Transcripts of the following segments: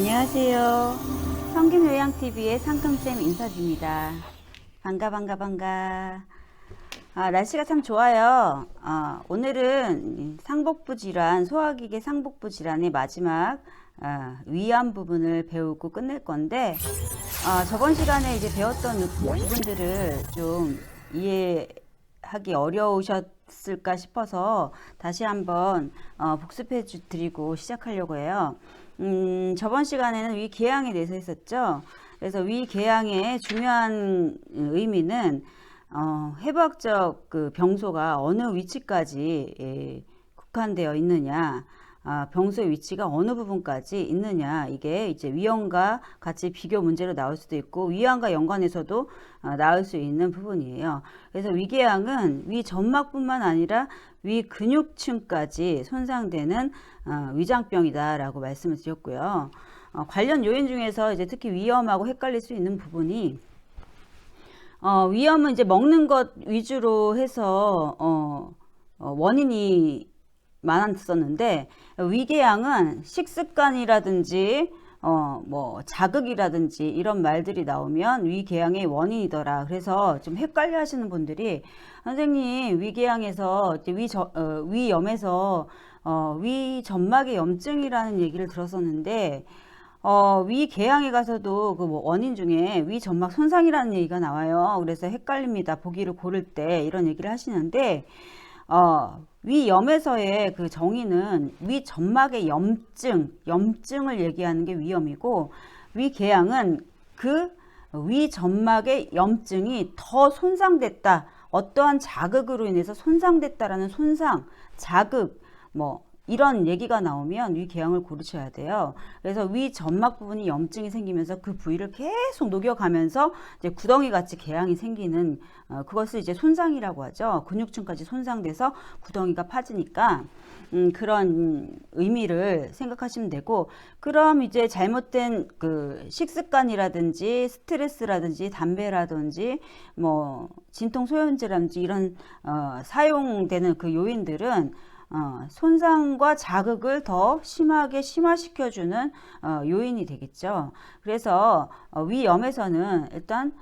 안녕하세요. 성균요양TV의 상큼쌤 인사드립니다. 반가. 날씨가 참 좋아요. 오늘은 상복부 질환, 소화기계 상복부 질환의 마지막 위암 부분을 배우고 끝낼 건데, 저번 시간에 이제 배웠던 부분들을 좀 이해하기 어려우셨을까 싶어서 다시 한번 복습해 드리고 시작하려고 해요. 저번 시간에는 위궤양에 대해서 했었죠. 그래서 위궤양의 중요한 의미는 해부학적 그 병소가 어느 위치까지 국한되어 있느냐, 병소의 위치가 어느 부분까지 있느냐, 이게 이제 위염과 같이 비교 문제로 나올 수도 있고 위암과 연관해서도 나올 수 있는 부분이에요. 그래서 위궤양은 위 점막뿐만 아니라 위 근육층까지 손상되는 위장병이다라고 말씀을 드렸고요. 관련 요인 중에서 이제 특히 위염하고 헷갈릴 수 있는 부분이 위염은 이제 먹는 것 위주로 해서 원인이 많았었는데, 위궤양은 식습관이라든지 뭐 자극이라든지 이런 말들이 나오면 위궤양의 원인이더라. 그래서 좀 헷갈려 하시는 분들이, 선생님 위궤양에서 위염에서 위점막의 염증이라는 얘기를 들었었는데, 위궤양에 가서도 그 뭐 원인 중에 위점막 손상이라는 얘기가 나와요. 그래서 헷갈립니다. 보기를 고를 때 이런 얘기를 하시는데, 위염에서의 그 정의는 위점막의 염증을 얘기하는 게 위염이고, 위궤양은 그 위점막의 염증이 더 손상됐다, 어떠한 자극으로 인해서 손상됐다라는 손상, 자극, 뭐 이런 얘기가 나오면 위궤양을 고르셔야 돼요. 그래서 위점막 부분이 염증이 생기면서 그 부위를 계속 녹여가면서 이제 구덩이 같이 궤양이 생기는, 그것을 이제 손상이라고 하죠. 근육층까지 손상돼서 구덩이가 파지니까 그런 의미를 생각하시면 되고, 그럼 이제 잘못된 그 식습관이라든지 스트레스라든지 담배라든지 뭐 진통 소염제라든지 이런 사용되는 그 요인들은 손상과 자극을 더 심하게 심화시켜주는 요인이 되겠죠. 그래서 위염에서는 일단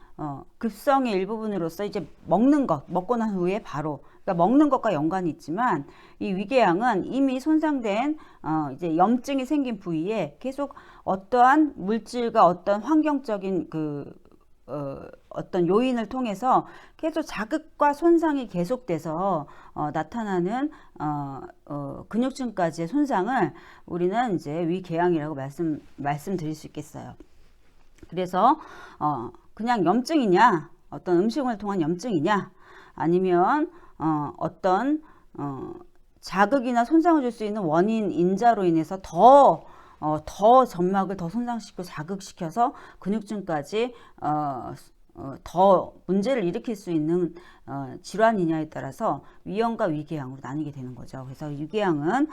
급성의 일부분으로서 이제 먹고 난 후에 바로, 그러니까 먹는 것과 연관이 있지만, 이 위궤양은 이미 손상된 이제 염증이 생긴 부위에 계속 어떠한 물질과 어떤 환경적인 어떤 요인을 통해서 계속 자극과 손상이 계속돼서 나타나는 근육층까지의 손상을 우리는 이제 위궤양이라고 말씀드릴 수 있겠어요. 그래서 그냥 염증이냐, 어떤 음식을 통한 염증이냐, 아니면 어떤 자극이나 손상을 줄 수 있는 원인 인자로 인해서 더 점막을 더 손상시키고 자극시켜서 근육층까지 더 문제를 일으킬 수 있는 질환이냐에 따라서 위염과 위궤양으로 나뉘게 되는 거죠. 그래서 위궤양은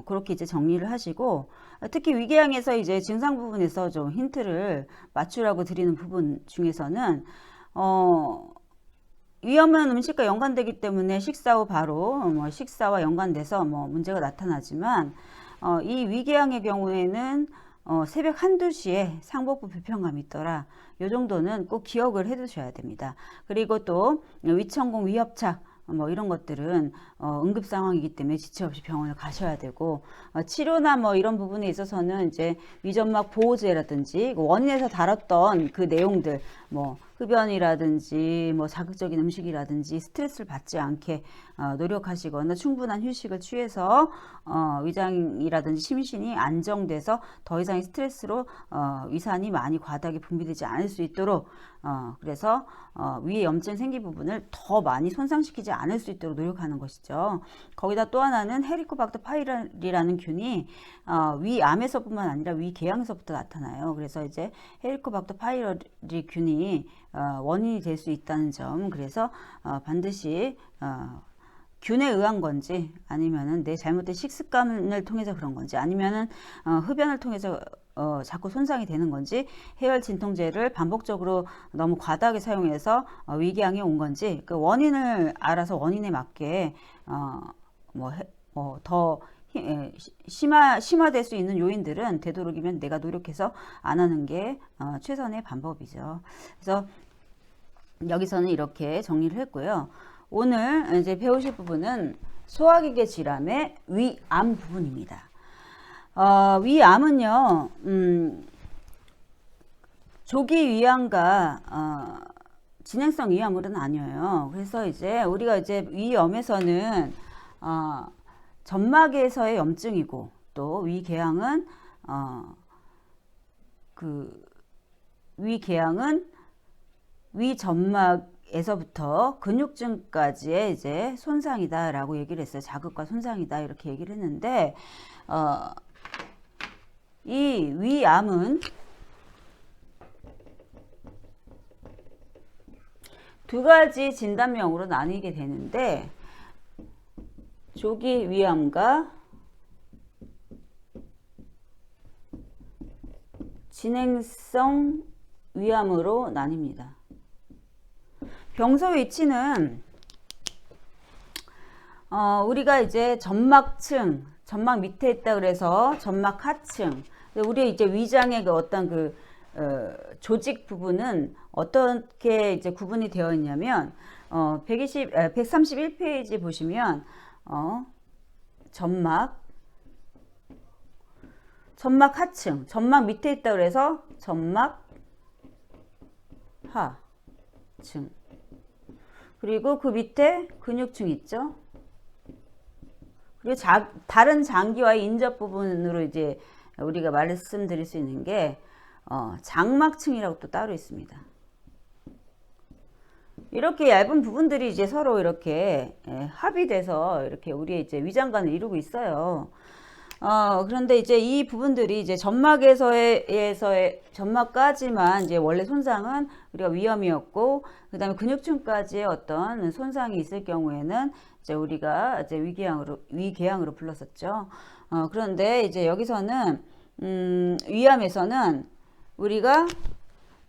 그렇게 이제 정리를 하시고, 특히 위궤양에서 이제 증상 부분에서 좀 힌트를 맞추라고 드리는 부분 중에서는 위험한 음식과 연관되기 때문에 식사 후 바로 식사와 연관돼서 문제가 나타나지만, 이 위궤양의 경우에는 새벽 1, 2시에 상복부 불편감이 있더라. 요 정도는 꼭 기억을 해 두셔야 됩니다. 그리고 또 위천공, 위협착 이런 것들은 응급 상황이기 때문에 지체 없이 병원을 가셔야 되고, 치료나 이런 부분에 있어서는 이제 위점막 보호제라든지 원인에서 다뤘던 그 내용들, 흡연이라든지 자극적인 음식이라든지 스트레스를 받지 않게 노력하시거나 충분한 휴식을 취해서 위장이라든지 심신이 안정돼서 더 이상의 스트레스로 위산이 많이 과다하게 분비되지 않을 수 있도록, 그래서 위에 염증 생긴 부분을 더 많이 손상시키지 않을 수 있도록 노력하는 것이죠. 거기다 또 하나는 헤리코박터 파이랄이라는 균이 위암에서뿐만 아니라 위궤양에서부터 나타나요. 그래서 이제 헤리코박터 파이랄이 균이 원인이 될 수 있다는 점, 그래서 반드시 균에 의한 건지, 아니면은 내 잘못된 식습관을 통해서 그런 건지, 아니면은 흡연을 통해서 자꾸 손상이 되는 건지, 해열 진통제를 반복적으로 너무 과다하게 사용해서 위궤양이 온 건지, 그 원인을 알아서 원인에 맞게 더 심화될 수 있는 요인들은 되도록이면 내가 노력해서 안 하는 게 최선의 방법이죠. 그래서 여기서는 이렇게 정리를 했고요. 오늘 이제 배우실 부분은 소화기계 질환의 위암 부분입니다. 위암은요, 조기 위암과 진행성 위암으로 나뉘어요. 그래서 이제 우리가 이제 위염에서는 점막에서의 염증이고, 또 위궤양은 위궤양은 위점막에서부터 근육층까지의 이제 손상이다라고 얘기를 했어요. 자극과 손상이다 이렇게 얘기를 했는데, 이 위암은 두 가지 진단명으로 나뉘게 되는데, 조기 위암과 진행성 위암으로 나뉩니다. 병소 위치는 우리가 이제 점막층, 점막 밑에 있다 그래서 점막 하층. 우리 이제 위장의 그 어떤 조직 부분은 어떻게 이제 구분이 되어 있냐면 131페이지 보시면 점막 하층, 점막 밑에 있다 그래서 점막 하층. 그리고 그 밑에 근육층 있죠. 그리고 다른 장기와의 인접 부분으로 이제 우리가 말씀드릴 수 있는 게 장막층이라고 또 따로 있습니다. 이렇게 얇은 부분들이 이제 서로 이렇게 합의돼서 이렇게 우리의 이제 위장관을 이루고 있어요. 그런데 이제 이 부분들이 이제 점막까지만 이제 원래 손상은 우리가 위염이었고, 그 다음에 근육층까지의 어떤 손상이 있을 경우에는 이제 우리가 이제 위궤양으로 불렀었죠. 그런데 이제 여기서는 위암에서는 우리가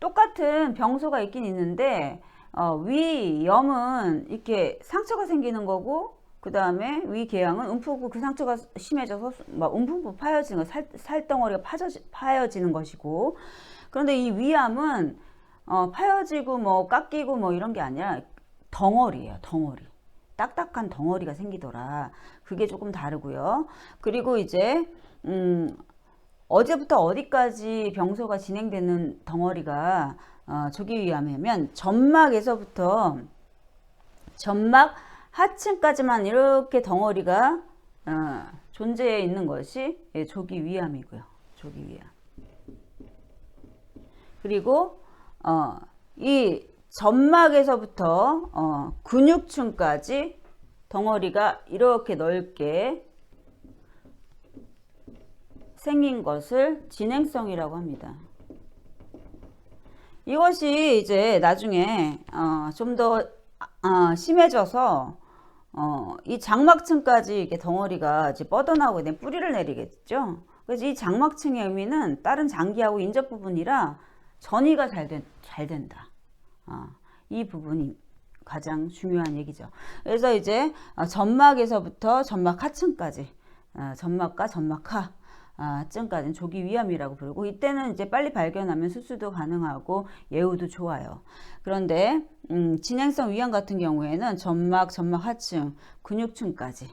똑같은 병소가 있긴 있는데, 위염은 이렇게 상처가 생기는 거고, 그 다음에 위궤양은 움푹 그 상처가 심해져서 막 움푹 파여지는 거, 살덩어리가 파여지는 것이고, 그런데 이 위암은 파여지고 뭐 깎이고 뭐 이런 게 아니라 덩어리예요. 덩어리. 딱딱한 덩어리가 생기더라. 그게 조금 다르고요. 그리고 이제 어제부터 어디까지 병소가 진행되는 덩어리가 조기 위암이면 점막에서부터 점막 하층까지만 이렇게 덩어리가 존재해 있는 것이 조기 위암이고요. 조기 위암. 그리고 이 점막에서부터 근육층까지 덩어리가 이렇게 넓게 생긴 것을 진행성이라고 합니다. 이것이 이제 나중에 좀 더 심해져서 이 장막층까지 이렇게 덩어리가 이제 뻗어나오게 된 뿌리를 내리겠죠. 그래서 이 장막층의 의미는 다른 장기하고 인접 부분이라 전이가 잘 된다. 이 부분이 가장 중요한 얘기죠. 그래서 이제 점막에서부터 점막 하층까지, 점막과 점막 하층까지는 조기 위암이라고 부르고, 이때는 이제 빨리 발견하면 수술도 가능하고 예후도 좋아요. 그런데 진행성 위암 같은 경우에는 점막 하층, 근육층까지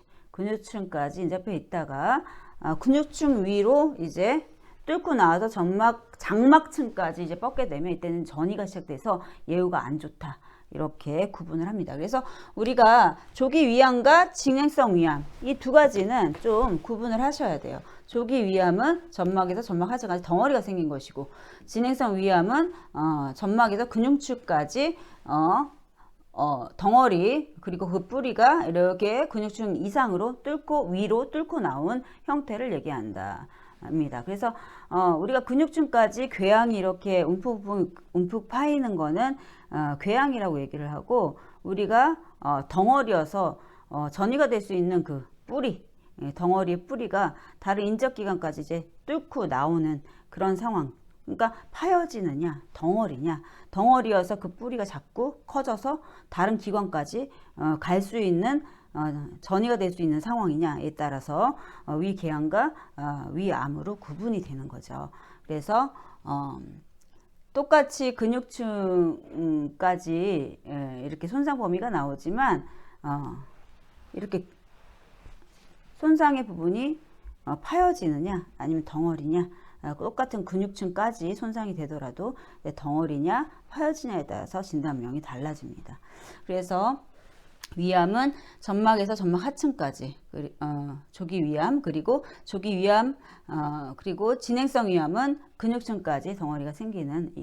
인접해 있다가 근육층 위로 이제 뚫고 나와서 장막층까지 이제 뻗게 되면 이때는 전이가 시작돼서 예후가 안 좋다. 이렇게 구분을 합니다. 그래서 우리가 조기 위암과 진행성 위암, 이 두 가지는 좀 구분을 하셔야 돼요. 조기 위암은 점막에서 점막 하층까지 덩어리가 생긴 것이고, 진행성 위암은 점막에서 근육층까지 덩어리, 그리고 그 뿌리가 이렇게 근육층 이상으로 위로 뚫고 나온 형태를 얘기한다. 입니다. 그래서 우리가 근육층까지 궤양이 이렇게 움푹 파이는 거는 궤양이라고 얘기를 하고, 우리가 덩어리여서 전이가 될 수 있는 그 뿌리, 덩어리의 뿌리가 다른 인접기관까지 이제 뚫고 나오는 그런 상황. 그러니까 파여지느냐 덩어리냐, 덩어리여서 그 뿌리가 자꾸 커져서 다른 기관까지 갈 수 있는 전이가 될 수 있는 상황이냐에 따라서 위궤양과 위암으로 구분이 되는 거죠. 그래서 똑같이 근육층까지 이렇게 손상 범위가 나오지만 이렇게 손상의 부분이 파여지느냐 아니면 덩어리냐, 똑같은 근육층까지 손상이 되더라도 덩어리냐 파여지냐에 따라서 진단명이 달라집니다. 그래서 위암은 점막에서 점막 하층까지, 조기 위암, 그리고 조기 위암, 그리고 진행성 위암은 근육층까지 덩어리가 생기는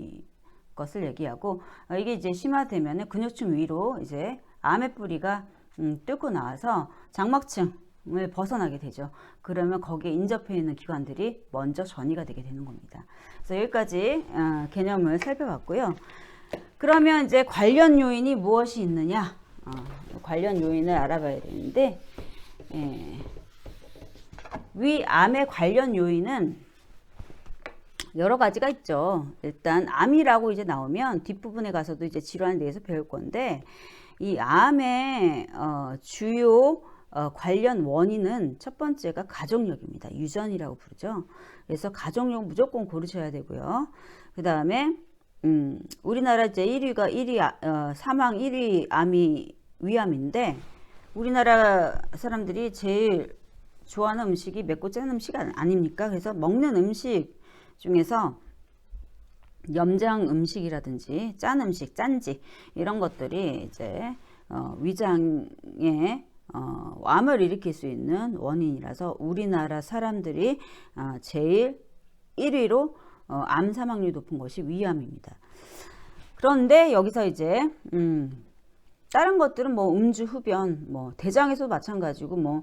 것을 얘기하고, 이게 이제 심화되면 근육층 위로 이제 암의 뿌리가 뚫고 나와서 장막층을 벗어나게 되죠. 그러면 거기에 인접해 있는 기관들이 먼저 전이가 되게 되는 겁니다. 그래서 여기까지 개념을 살펴봤고요. 그러면 이제 관련 요인이 무엇이 있느냐? 관련 요인을 알아봐야 되는데, 위암의 관련 요인은 여러 가지가 있죠. 일단 암이라고 이제 나오면 뒷부분에 가서도 이제 질환에 대해서 배울 건데, 이 암의 주요 관련 원인은 첫 번째가 가족력입니다. 유전이라고 부르죠. 그래서 가족력 무조건 고르셔야 되고요. 그 다음에 우리나라 이제 1위가 사망 1위 암이 위암인데, 우리나라 사람들이 제일 좋아하는 음식이 맵고 짠 음식 아닙니까? 그래서 먹는 음식 중에서 염장 음식이라든지 짠 음식, 짠지 이런 것들이 이제 위장에 암을 일으킬 수 있는 원인이라서 우리나라 사람들이 제일 1위로 암 사망률이 높은 것이 위암입니다. 그런데 여기서 이제 다른 것들은 뭐 음주, 흡연, 뭐 대장에서도 마찬가지고 뭐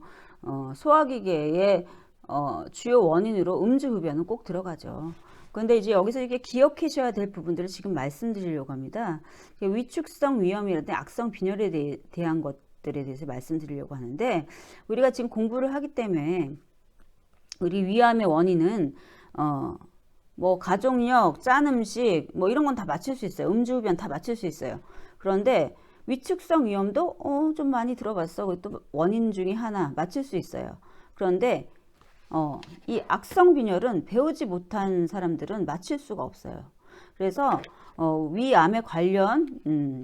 소화기계의 주요 원인으로 음주, 흡연은 꼭 들어가죠. 그런데 이제 여기서 이게 기억하셔야 될 부분들을 지금 말씀드리려고 합니다. 위축성 위염이라든지 악성 빈혈에 대한 것들에 대해서 말씀드리려고 하는데, 우리가 지금 공부를 하기 때문에 우리 위암의 원인은 뭐 가족력, 짠 음식 뭐 이런 건 다 맞출 수 있어요. 음주, 흡연 다 맞출 수 있어요. 그런데 위축성 위염도 좀 많이 들어봤어. 또 원인 중에 하나 맞출 수 있어요. 그런데 이 악성 빈혈은 배우지 못한 사람들은 맞출 수가 없어요. 그래서 위암의 관련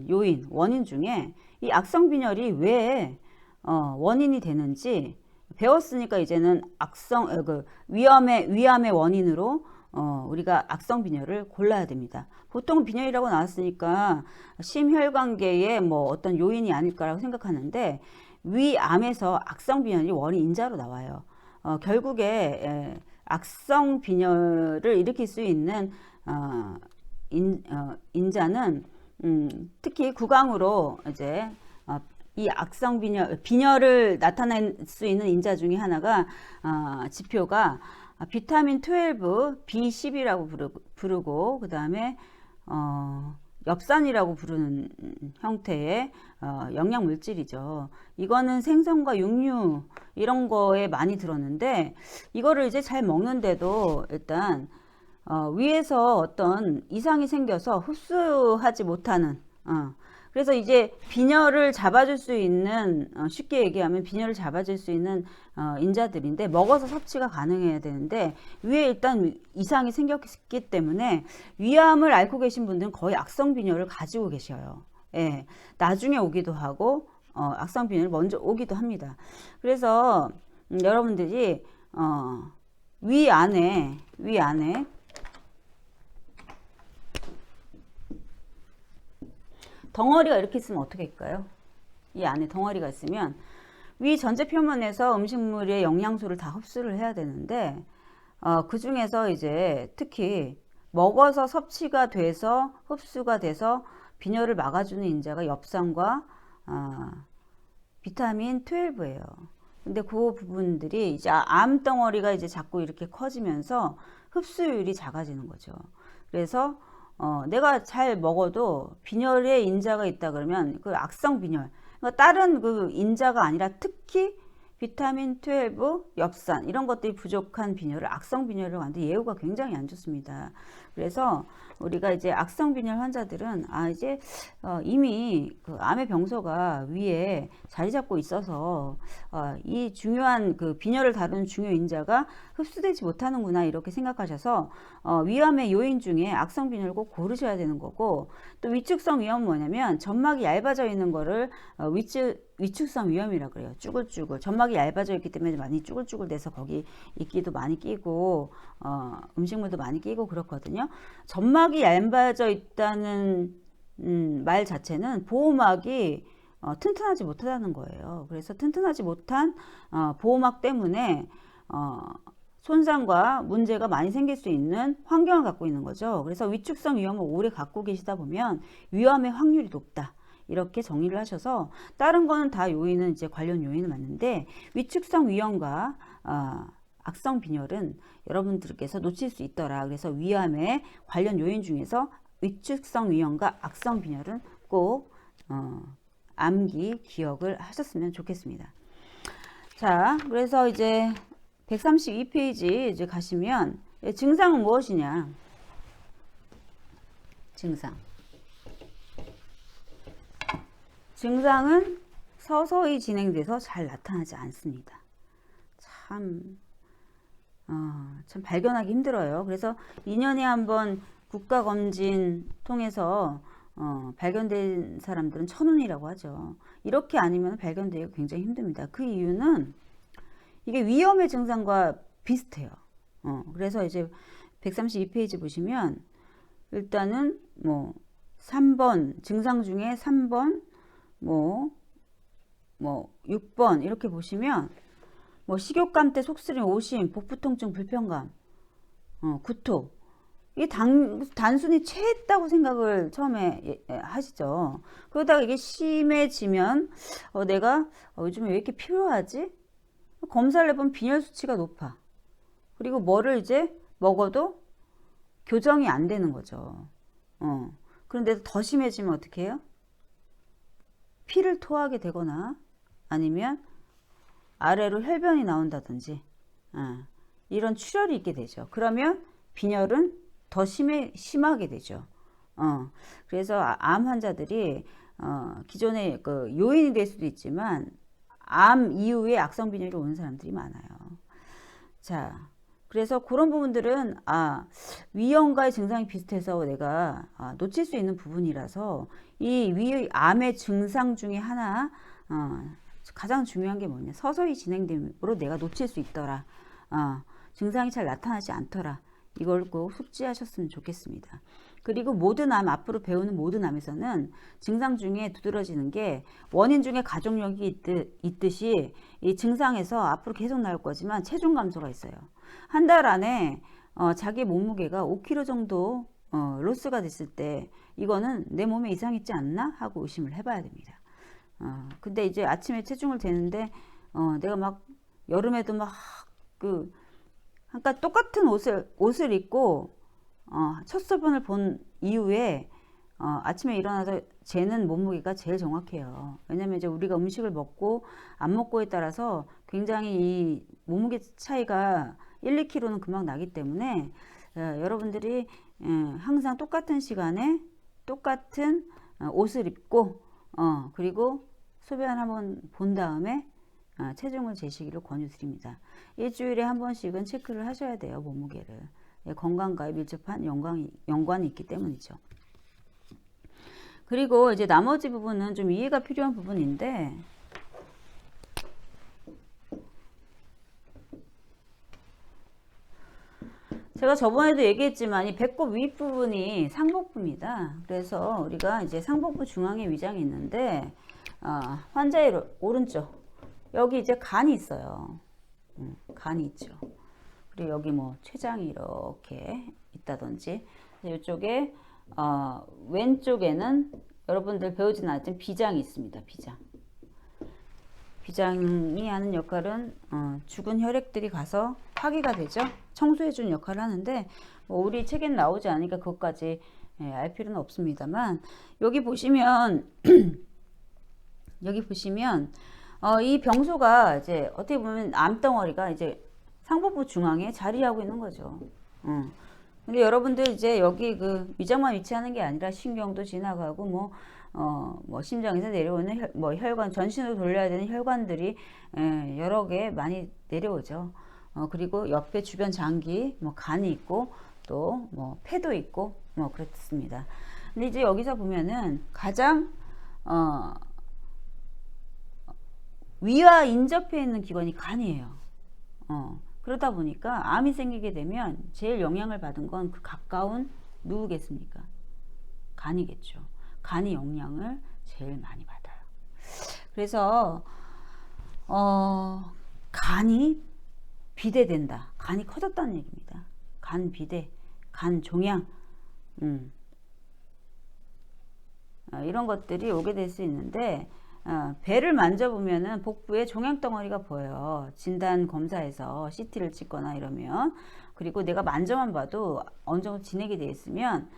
요인, 원인 중에 이 악성 빈혈이 왜 원인이 되는지 배웠으니까 이제는 위암의 원인으로 우리가 악성 빈혈을 골라야 됩니다. 보통 빈혈이라고 나왔으니까 심혈관계의 뭐 어떤 요인이 아닐까라고 생각하는데, 위암에서 악성 빈혈이 원인 인자로 나와요. 결국에 악성 빈혈을 일으킬 수 있는 인자는 특히 구강으로 이제 이 악성 빈혈을 나타낼 수 있는 인자 중에 하나가 지표가 비타민 12, B10이라고 부르고 그 다음에 엽산이라고 부르는 형태의 영양 물질이죠. 이거는 생선과 육류 이런 거에 많이 들었는데, 이거를 이제 잘 먹는데도 일단 위에서 어떤 이상이 생겨서 흡수하지 못하는, 그래서 이제 빈혈을 잡아줄 수 있는, 쉽게 얘기하면 빈혈을 잡아줄 수 있는 인자들인데, 먹어서 섭취가 가능해야 되는데 위에 일단 이상이 생겼기 때문에 위암을 앓고 계신 분들은 거의 악성 빈혈을 가지고 계셔요. 예, 나중에 오기도 하고 악성 빈혈이 먼저 오기도 합니다. 그래서 여러분들이 위 안에 덩어리가 이렇게 있으면 어떻게 할까요? 이 안에 덩어리가 있으면 위 전체 표면에서 음식물의 영양소를 다 흡수를 해야 되는데, 그 중에서 이제 특히 먹어서 섭취가 돼서 흡수가 돼서 빈혈을 막아주는 인자가 엽산과 비타민 12예요. 근데 그 부분들이 이제 암덩어리가 이제 자꾸 이렇게 커지면서 흡수율이 작아지는 거죠. 그래서 내가 잘 먹어도 빈혈에 인자가 있다 그러면 그 악성 빈혈, 그러니까 다른 그 인자가 아니라 특히 비타민 12, 엽산 이런 것들이 부족한 빈혈을 악성 빈혈로 하는데 예후가 굉장히 안 좋습니다. 그래서 우리가 이제 악성 빈혈 환자들은 이제 이미 그 암의 병소가 위에 자리 잡고 있어서 이 중요한 그 빈혈을 다루는 중요 인자가 흡수되지 못하는구나 이렇게 생각하셔서 위암의 요인 중에 악성 빈혈을 꼭 고르셔야 되는 거고, 또 위축성 위염은 뭐냐면 점막이 얇아져 있는 거를 위축성 위염이라 그래요. 쭈글쭈글 점막이 얇아져 있기 때문에 많이 쭈글쭈글 돼서 거기 이끼도 많이 끼고 음식물도 많이 끼고 그렇거든요. 점막이 얇아져 있다는 말 자체는 보호막이 튼튼하지 못하다는 거예요. 그래서 튼튼하지 못한 보호막 때문에 손상과 문제가 많이 생길 수 있는 환경을 갖고 있는 거죠. 그래서 위축성 위염을 오래 갖고 계시다 보면 위험의 확률이 높다. 이렇게 정리를 하셔서 다른 거는 다 요인은 이제 관련 요인은 맞는데 위축성 위염과 악성 빈혈은 여러분들께서 놓칠 수 있더라. 그래서 위암의 관련 요인 중에서 위축성 위염과 악성 빈혈은 꼭 암기 기억을 하셨으면 좋겠습니다. 자, 그래서 이제 132페이지 이제 가시면 증상은 무엇이냐? 증상은 서서히 진행돼서 잘 나타나지 않습니다. 참 발견하기 힘들어요. 그래서 2년에 한번 국가검진 통해서 발견된 사람들은 천운이라고 하죠. 이렇게 아니면 발견되기가 굉장히 힘듭니다. 그 이유는 이게 위험의 증상과 비슷해요. 그래서 이제 132페이지 보시면 일단은 뭐 3번 증상 중에 3번 뭐 6번 이렇게 보시면 뭐 식욕감 때 속쓰림, 오심, 복부 통증, 불편감, 구토. 이게 단순히 체했다고 생각을 처음에 하시죠. 그러다가 이게 심해지면 내가 요즘에 왜 이렇게 피로하지? 검사를 해보면 빈혈 수치가 높아. 그리고 뭐를 이제 먹어도 교정이 안 되는 거죠. 그런데 더 심해지면 어떻게 해요? 피를 토하게 되거나 아니면 아래로 혈변이 나온다든지 이런 출혈이 있게 되죠. 그러면 빈혈은 더 심하게 되죠. 그래서 암 환자들이 기존의 그 요인이 될 수도 있지만 암 이후에 악성 빈혈이 오는 사람들이 많아요. 자, 그래서 그런 부분들은 위염과의 증상이 비슷해서 내가 놓칠 수 있는 부분이라서 이 암의 증상 중에 하나 가장 중요한 게 뭐냐, 서서히 진행됨으로 내가 놓칠 수 있더라. 증상이 잘 나타나지 않더라. 이걸 꼭 숙지하셨으면 좋겠습니다. 그리고 모든 암, 앞으로 배우는 모든 암에서는 증상 중에 두드러지는 게 원인 중에 가족력이 있듯이 이 증상에서 앞으로 계속 나올 거지만 체중 감소가 있어요. 한 달 안에 자기 몸무게가 5kg 정도 로스가 됐을 때 이거는 내 몸에 이상 있지 않나 하고 의심을 해봐야 됩니다. 근데 이제 아침에 체중을 재는데 내가 막 여름에도 막 그러니까 똑같은 옷을 입고 첫 소변을 본 이후에 아침에 일어나서 재는 몸무게가 제일 정확해요. 왜냐면 이제 우리가 음식을 먹고 안 먹고에 따라서 굉장히 이 몸무게 차이가 1, 2kg는 금방 나기 때문에 여러분들이 항상 똑같은 시간에 똑같은 옷을 입고 그리고 소변을 한번 본 다음에 체중을 재시기를 권유드립니다. 일주일에 한 번씩은 체크를 하셔야 돼요. 몸무게를. 건강과 밀접한 연관이 있기 때문이죠. 그리고 이제 나머지 부분은 좀 이해가 필요한 부분인데 제가 저번에도 얘기했지만 이 배꼽 윗부분이 상복부입니다. 그래서 우리가 이제 상복부 중앙에 위장이 있는데 환자의 오른쪽 여기 이제 간이 있어요. 간이 있죠. 그리고 여기 뭐 췌장이 이렇게 있다든지 이쪽에 왼쪽에는 여러분들 배우진 않았지만 비장이 있습니다. 비장이 하는 역할은 죽은 혈액들이 가서 파기가 되죠. 청소해주는 역할을 하는데 뭐 우리 책에는 나오지 않으니까 그것까지 알 필요는 없습니다만 여기 보시면 이 병소가 이제 어떻게 보면 암덩어리가 이제 상복부 중앙에 자리하고 있는 거죠. 근데 여러분들 이제 여기 그 위장만 위치하는 게 아니라 신경도 지나가고 뭐 심장에서 내려오는 뭐 혈관, 전신으로 돌려야 되는 혈관들이 여러 개 많이 내려오죠. 그리고 옆에 주변 장기, 뭐 간이 있고 또 뭐 폐도 있고 뭐 그렇습니다. 근데 이제 여기서 보면은 가장 위와 인접해 있는 기관이 간이에요. 그러다 보니까 암이 생기게 되면 제일 영향을 받은 건 그 가까운 누구겠습니까? 간이겠죠. 간이 영향을 제일 많이 받아요. 그래서 간이 비대된다. 간이 커졌다는 얘기입니다. 간 비대, 간 종양, 이런 것들이 오게 될 수 있는데 배를 만져보면은 복부에 종양 덩어리가 보여요. 진단 검사에서 CT를 찍거나 이러면. 그리고 내가 만져만 봐도 어느 정도 진행이 되어 있으면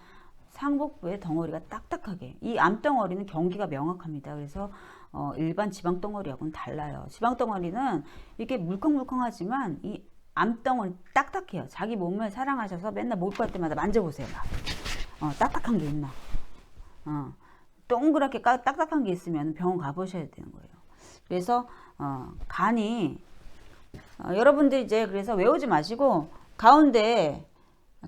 상복부에 덩어리가 딱딱하게, 이 암덩어리는 경기가 명확합니다. 그래서 일반 지방덩어리하고는 달라요. 지방덩어리는 이렇게 물컹물컹하지만 이 암덩어리 딱딱해요. 자기 몸을 사랑하셔서 맨날 목욕 갈 때마다 만져보세요. 딱딱한 게 있나. 동그랗게 딱딱한 게 있으면 병원 가보셔야 되는 거예요. 그래서 간이 여러분들 이제 그래서 외우지 마시고 가운데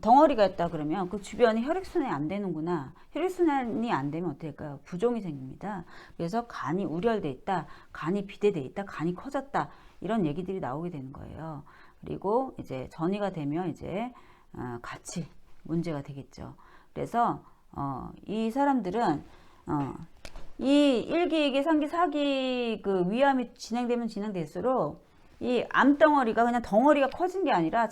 덩어리가 있다 그러면 그 주변이 혈액순환이 안 되는구나. 혈액순환이 안 되면 어떻게 될까요? 부종이 생깁니다. 그래서 간이 우열돼 있다, 간이 비대돼 있다, 간이 커졌다, 이런 얘기들이 나오게 되는 거예요. 그리고 이제 전이가 되면 이제 같이 문제가 되겠죠. 그래서 이 사람들은 이 1기, 2기, 3기, 4기 그 위암이 진행되면 진행될수록 이 암덩어리가 그냥 덩어리가 커진 게 아니라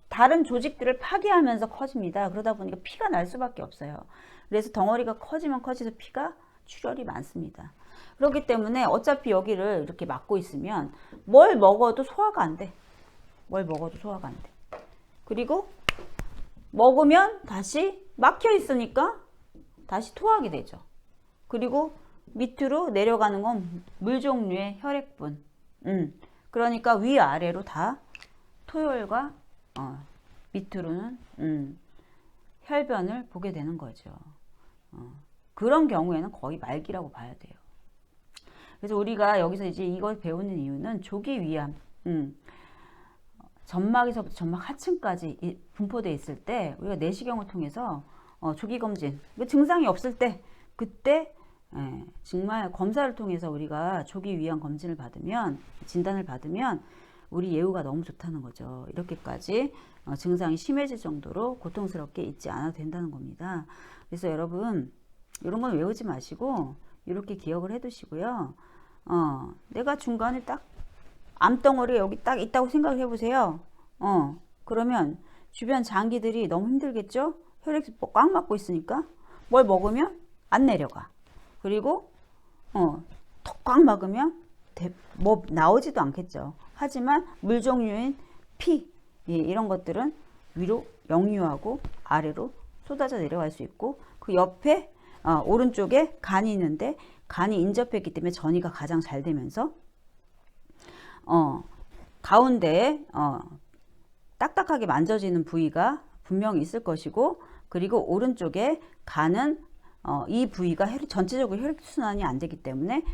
다른 조직들을 파괴하면서 커집니다. 그러다 보니까 피가 날 수밖에 없어요. 그래서 덩어리가 커지면 커지서 피가 출혈이 많습니다. 그렇기 때문에 어차피 여기를 이렇게 막고 있으면 뭘 먹어도 소화가 안 돼. 뭘 먹어도 소화가 안 돼. 그리고 먹으면 다시 막혀 있으니까 다시 토하게 되죠. 그리고 밑으로 내려가는 건 물 종류의 혈액분. 그러니까 위아래로 다 토혈과 밑으로는 혈변을 보게 되는 거죠. 그런 경우에는 거의 말기라고 봐야 돼요. 그래서 우리가 여기서 이제 이걸 배우는 이유는 조기 위암, 점막에서부터 점막 하층까지 분포되어 있을 때 우리가 내시경을 통해서 조기 검진, 증상이 없을 때 그때 정말 검사를 통해서 우리가 조기 위암 검진을 받으면, 진단을 받으면 우리 예후가 너무 좋다는 거죠. 이렇게까지 증상이 심해질 정도로 고통스럽게 있지 않아도 된다는 겁니다. 그래서 여러분 이런 건 외우지 마시고 이렇게 기억을 해 두시고요. 내가 중간에 딱 암덩어리가 여기 딱 있다고 생각을 해보세요. 그러면 주변 장기들이 너무 힘들겠죠? 혈액이 꽉 막고 있으니까 뭘 먹으면 안 내려가. 그리고 턱 꽉 막으면 뭐 나오지도 않겠죠. 하지만 물 종류인 피, 이런 것들은 위로 역류하고 아래로 쏟아져 내려갈 수 있고, 그 옆에 오른쪽에 간이 있는데 간이 인접했기 때문에 전이가 가장 잘 되면서 가운데에 딱딱하게 만져지는 부위가 분명히 있을 것이고, 그리고 오른쪽에 간은 이 부위가 전체적으로 혈액순환이 안 되기 때문에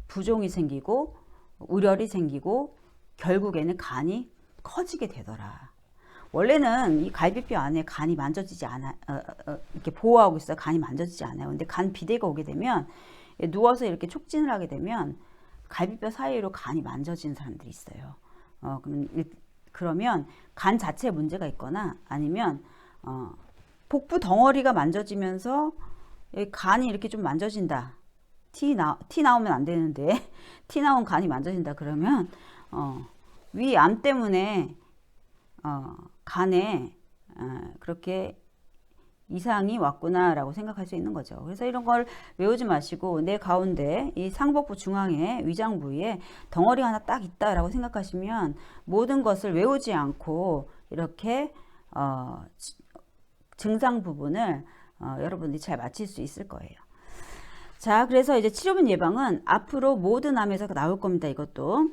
부종이 생기고 우열이 생기고 결국에는 간이 커지게 되더라. 원래는 이 갈비뼈 안에 간이 만져지지 않아, 이렇게 보호하고 있어요. 간이 만져지지 않아요. 근데 간 비대가 오게 되면, 누워서 이렇게 촉진을 하게 되면 갈비뼈 사이로 간이 만져지는 사람들이 있어요. 그러면 간 자체에 문제가 있거나 아니면 복부 덩어리가 만져지면서 간이 이렇게 좀 만져진다. 티 나오면 안 되는데 티 나온 간이 만져진다 그러면 위암 때문에 간에 그렇게 이상이 왔구나 라고 생각할 수 있는 거죠. 그래서 이런 걸 외우지 마시고 내 가운데 이 상복부 중앙에 위장 부위에 덩어리 하나 딱 있다 라고 생각하시면 모든 것을 외우지 않고 이렇게 증상 부분을 여러분들이 잘 맞힐 수 있을 거예요. 자, 그래서 이제 치료분 예방은 앞으로 모든 암에서 나올 겁니다. 이것도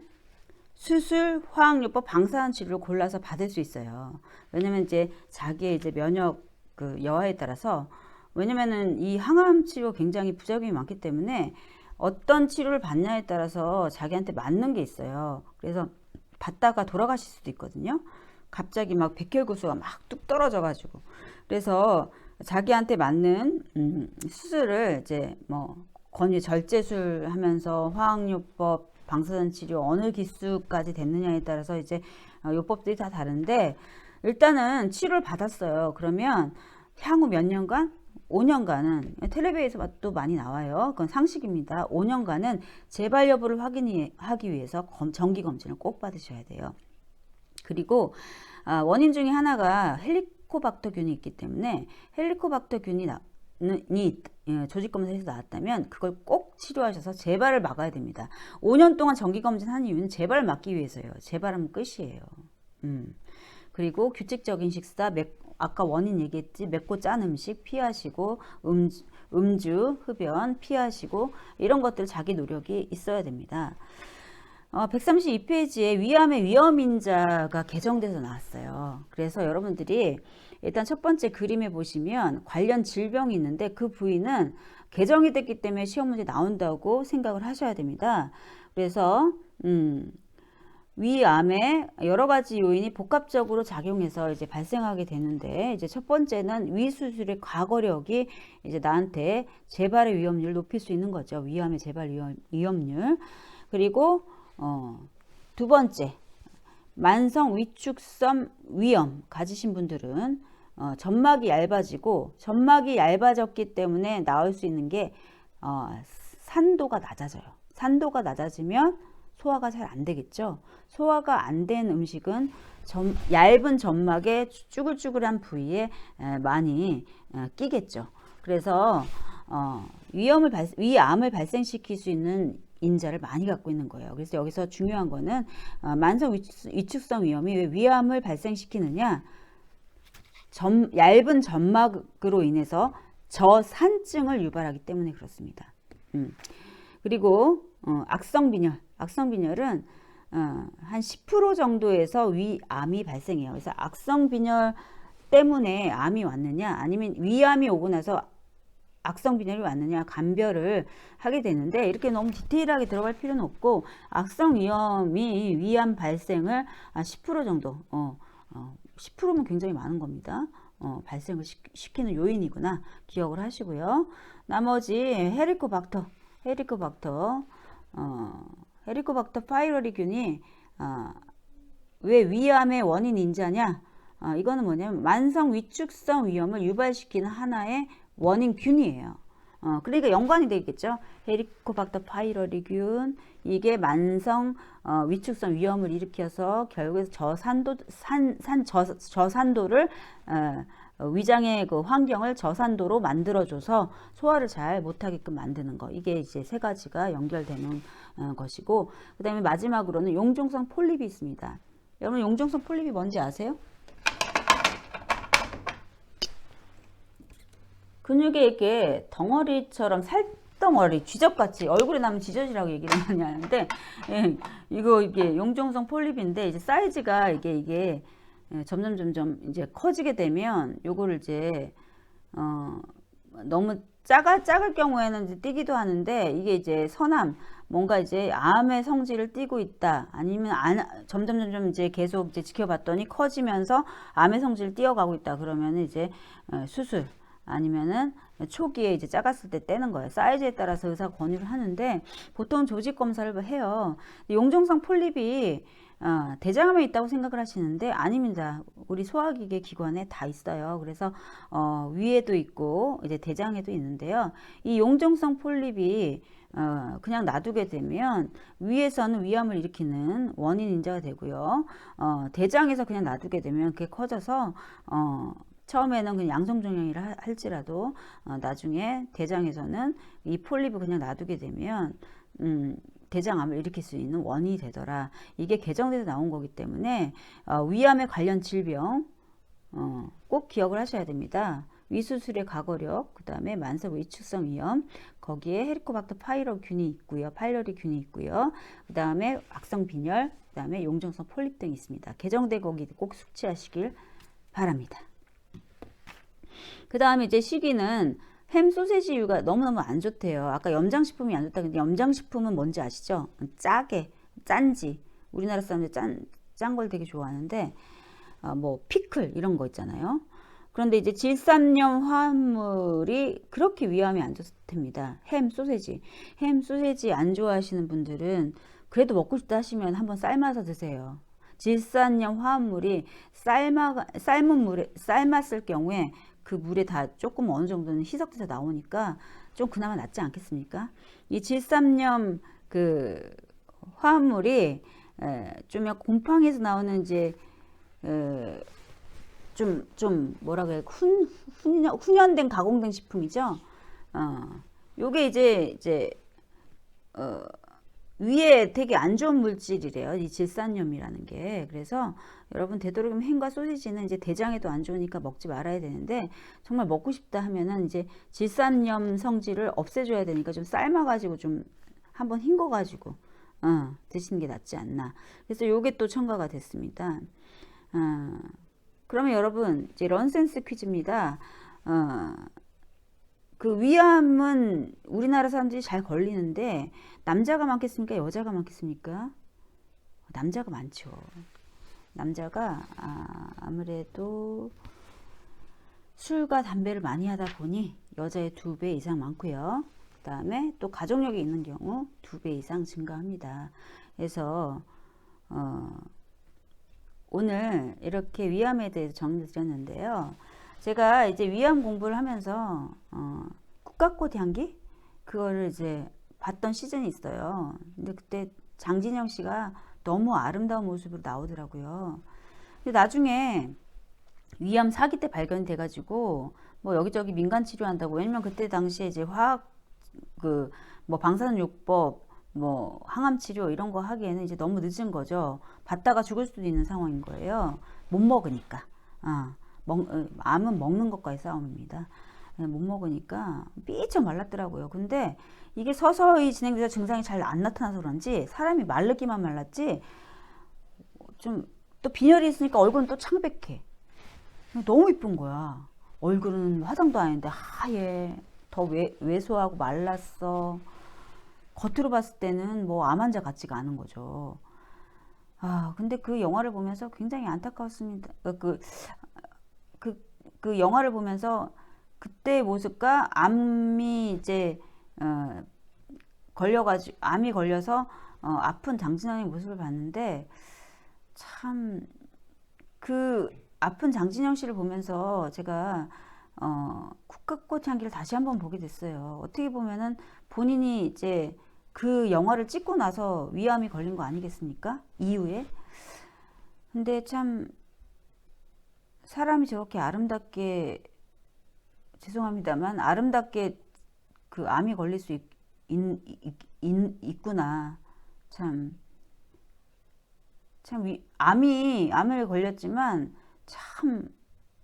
수술, 화학요법, 방사선 치료를 골라서 받을 수 있어요. 왜냐면 이제 자기의 이제 면역 그 여하에 따라서, 왜냐면은 이 항암 치료 굉장히 부작용이 많기 때문에 어떤 치료를 받냐에 따라서 자기한테 맞는 게 있어요. 그래서 받다가 돌아가실 수도 있거든요. 갑자기 막 백혈구수가 막 뚝 떨어져가지고. 그래서 자기한테 맞는 수술을 이제 뭐 권유 절제술 하면서 화학요법, 방사선 치료 어느 기수까지 됐느냐에 따라서 이제 요법들이 다 다른데, 일단은 치료를 받았어요. 그러면 향후 몇 년간? 5년간은 텔레비에서도 많이 나와요. 그건 상식입니다. 5년간은 재발 여부를 확인하기 위해서 정기 검진을 꼭 받으셔야 돼요. 그리고 원인 중에 하나가 헬리코박터균이 있기 때문에 헬리코박터균이 조직검사에서 나왔다면 그걸 꼭 치료하셔서 재발을 막아야 됩니다. 5년 동안 정기검진 한 이유는 재발을 막기 위해서예요. 재발하면 끝이에요. 그리고 규칙적인 식사, 아까 원인 얘기했지, 맵고 짠 음식 피하시고, 음주, 흡연 피하시고, 이런 것들 자기 노력이 있어야 됩니다. 132페이지에 위암의 위험인자가 개정돼서 나왔어요. 그래서 여러분들이 일단 첫 번째 그림에 보시면 관련 질병이 있는데 그 부위는 개정이 됐기 때문에 시험 문제 나온다고 생각을 하셔야 됩니다. 그래서 위암의 여러 가지 요인이 복합적으로 작용해서 이제 발생하게 되는데, 이제 첫 번째는 위 수술의 과거력이 이제 나한테 재발의 위험률을 높일 수 있는 거죠. 위암의 재발 위험률. 그리고 두 번째, 만성 위축성 위염 가지신 분들은 점막이 얇아지고, 점막이 얇아졌기 때문에 나올 수 있는 게 산도가 낮아져요. 산도가 낮아지면 소화가 잘 안 되겠죠. 소화가 안 된 음식은 얇은 점막에 쭈글쭈글한 부위에 많이 끼겠죠. 그래서 위암을 발생시킬 수 있는 인자를 많이 갖고 있는 거예요. 그래서 여기서 중요한 거는 만성 위축성 위염이 왜 위암을 발생시키느냐, 얇은 점막으로 인해서 저산증을 유발하기 때문에 그렇습니다. 그리고 악성빈혈은 한 10% 정도에서 위암이 발생해요. 그래서 악성빈혈 때문에 암이 왔느냐, 아니면 위암이 오고 나서 악성빈혈이 왔느냐, 감별을 하게 되는데, 이렇게 너무 디테일하게 들어갈 필요는 없고, 악성위염이 위암 발생을 10% 정도, 10%면 굉장히 많은 겁니다. 발생을 시키는 요인이구나 기억을 하시고요. 나머지 헤리코박터 파이러리균이 왜 위암의 원인 인자냐? 이거는 뭐냐면 만성 위축성 위염을 유발시키는 하나의 원인균이에요. 그러니까 연관이 되겠죠. 헤리코박터 파이러리균, 이게 만성 위축성 위염을 일으켜서 결국에 저산도를 위장의 그 환경을 저산도로 만들어줘서 소화를 잘 못하게끔 만드는 거. 이게 이제 세 가지가 연결되는 것이고, 그 다음에 마지막으로는 용종성 폴립이 있습니다. 여러분, 용종성 폴립이 뭔지 아세요? 근육에 이렇게 덩어리처럼 살덩어리, 쥐젖같이 얼굴에 나면 쥐젖이라고 얘기를 많이 하는데, 이게 용종성 폴립인데, 이제 사이즈가 이게 점점 이제 커지게 되면 요거를 이제 너무 작을 경우에는 이제 띄기도 하는데, 이게 이제 뭔가 이제 암의 성질을 띠고 있다, 아니면 점점 이제 계속 이제 지켜봤더니 커지면서 암의 성질을 띄어가고 있다, 그러면 이제 수술, 아니면은 초기에 이제 작았을 때 떼는 거예요. 사이즈에 따라서 의사가 권유를 하는데, 보통 조직 검사를 해요. 용종성 폴립이 대장암에 있다고 생각을 하시는데 아닙니다. 우리 소화기계 기관에 다 있어요. 그래서 위에도 있고 이제 대장에도 있는데요. 이 용종성 폴립이 그냥 놔두게 되면 위에서는 위암을 일으키는 원인 인자가 되고요. 대장에서 그냥 놔두게 되면 그게 커져서 처음에는 그냥 양성종양이라 할지라도 나중에 대장에서는 이 폴립을 그냥 놔두게 되면 대장암을 일으킬 수 있는 원인이 되더라. 이게 개정돼서 나온 거기 때문에 위암에 관련 질병 꼭 기억을 하셔야 됩니다. 위수술의 과거력, 그 다음에 만성 위축성 위염, 거기에 헤리코박터 파이러균이 있고요. 파일러리균이 있고요. 그 다음에 악성 빈혈, 그 다음에 용종성 폴립 등이 있습니다. 개정된 거기 꼭 숙지하시길 바랍니다. 그 다음에 이제 시기는 햄 소세지류가 너무너무 안 좋대요. 아까 염장식품이 안 좋다. 근데 염장식품은 뭔지 아시죠? 짜게, 짠지. 우리나라 사람들 짠 걸 되게 좋아하는데, 뭐, 피클, 이런 거 있잖아요. 그런데 이제 질산염 화합물이 그렇게 위험이 안 좋답니다. 햄 소세지 안 좋아하시는 분들은 그래도 먹고 싶다 하시면 한번 삶아서 드세요. 질산염 화합물이 삶았을 경우에 그 물에 다 조금 어느 정도는 희석돼서 나오니까 좀 그나마 낫지 않겠습니까? 이 질산염 그 화합물이 좀 곰팡이에서 나오는 이제 좀 뭐라 그래 훈연된 가공된 식품이죠. 요게 이제 위에 되게 안 좋은 물질이래요. 이 질산염이라는 게. 그래서 여러분 되도록이면 햄과 소시지는 이제 대장에도 안 좋으니까 먹지 말아야 되는데 정말 먹고 싶다 하면은 이제 질산염 성질을 없애줘야 되니까 좀 삶아가지고 좀 한번 헹궈가지고 드시는 게 낫지 않나. 그래서 요게 또 첨가가 됐습니다. 그러면 여러분 이제 런센스 퀴즈입니다. 그 위암은 우리나라 사람들이 잘 걸리는데 남자가 많겠습니까? 여자가 많겠습니까? 남자가 많죠. 남자가 아무래도 술과 담배를 많이 하다 보니 여자의 2배 이상 많고요. 그 다음에 또 가족력이 있는 경우 2배 이상 증가합니다. 그래서 오늘 이렇게 위암에 대해서 정리를 드렸는데요. 제가 이제 위암 공부를 하면서 국가꽃 향기 그거를 이제 봤던 시즌이 있어요. 근데 그때 장진영 씨가 너무 아름다운 모습으로 나오더라고요. 근데 나중에 위암 4기 때 발견돼 가지고 뭐 여기저기 민간 치료한다고. 왜냐면 그때 당시에 이제 화학 뭐 방사선요법 뭐 항암 치료 이런 거 하기에는 이제 너무 늦은 거죠. 받다가 죽을 수도 있는 상황인 거예요. 못 먹으니까. 암은 먹는 것과의 싸움입니다. 못 먹으니까 삐쩍 말랐더라고요. 근데 이게 서서히 진행돼서 증상이 잘 안 나타나서 그런지 사람이 마르기만 말랐지 좀 또 빈혈이 있으니까 얼굴은 또 창백해. 너무 이쁜 거야. 얼굴은 화장도 안 했는데 하얘. 더 왜소하고 말랐어. 겉으로 봤을 때는 뭐 암 환자 같지가 않은 거죠. 근데 그 영화를 보면서 굉장히 안타까웠습니다. 그 영화를 보면서 그때의 모습과 암이 이제 암이 걸려서 아픈 장진영의 모습을 봤는데 참 그 아픈 장진영 씨를 보면서 제가 국가꽃 향기를 다시 한번 보게 됐어요. 어떻게 보면은 본인이 이제 그 영화를 찍고 나서 위암이 걸린 거 아니겠습니까? 이후에. 근데 참 사람이 저렇게 아름답게 죄송합니다만 아름답게 그 암이 걸릴 수 있구나. 참 암을 걸렸지만 참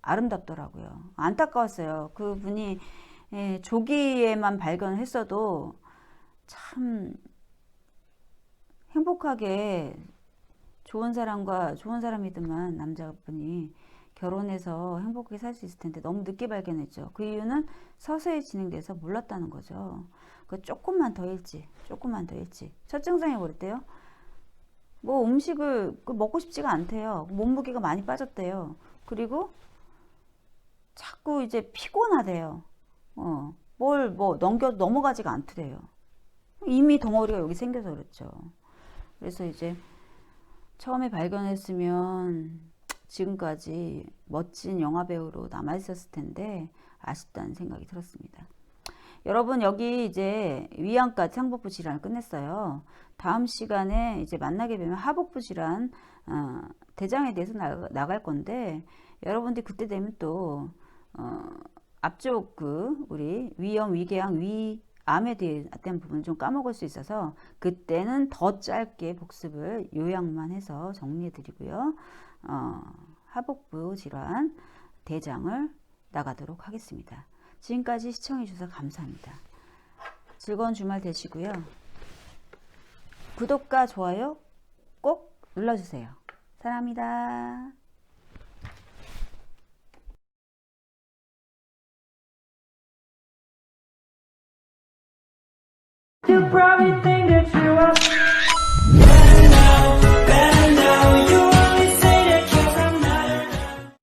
아름답더라고요. 안타까웠어요. 그분이 조기에만 발견을 했어도 참 행복하게 좋은 사람이더만 남자분이 결혼해서 행복하게 살 수 있을 텐데 너무 늦게 발견했죠. 그 이유는 서서히 진행돼서 몰랐다는 거죠. 조금만 더 일찍. 첫 증상이 뭐랬대요? 뭐 음식을 먹고 싶지가 않대요. 몸무게가 많이 빠졌대요. 그리고 자꾸 이제 피곤하대요. 넘어가지가 않더래요. 이미 덩어리가 여기 생겨서 그렇죠. 그래서 이제 처음에 발견했으면 지금까지 멋진 영화배우로 남아있었을 텐데 아쉽다는 생각이 들었습니다. 여러분 여기 이제 위암까지 상복부 질환을 끝냈어요. 다음 시간에 이제 만나게 되면 하복부 질환 대장에 대해서 나갈 건데 여러분들 그때 되면 또 앞쪽 우리 위염, 위궤양, 위암에 대한 부분 좀 까먹을 수 있어서 그때는 더 짧게 복습을 요약만 해서 정리해 드리고요. 하복부 질환, 대장을 나가도록 하겠습니다. 지금까지 시청해주셔서 감사합니다. 즐거운 주말 되시고요. 구독과 좋아요 꼭 눌러주세요. 사랑합니다. You probably think that you are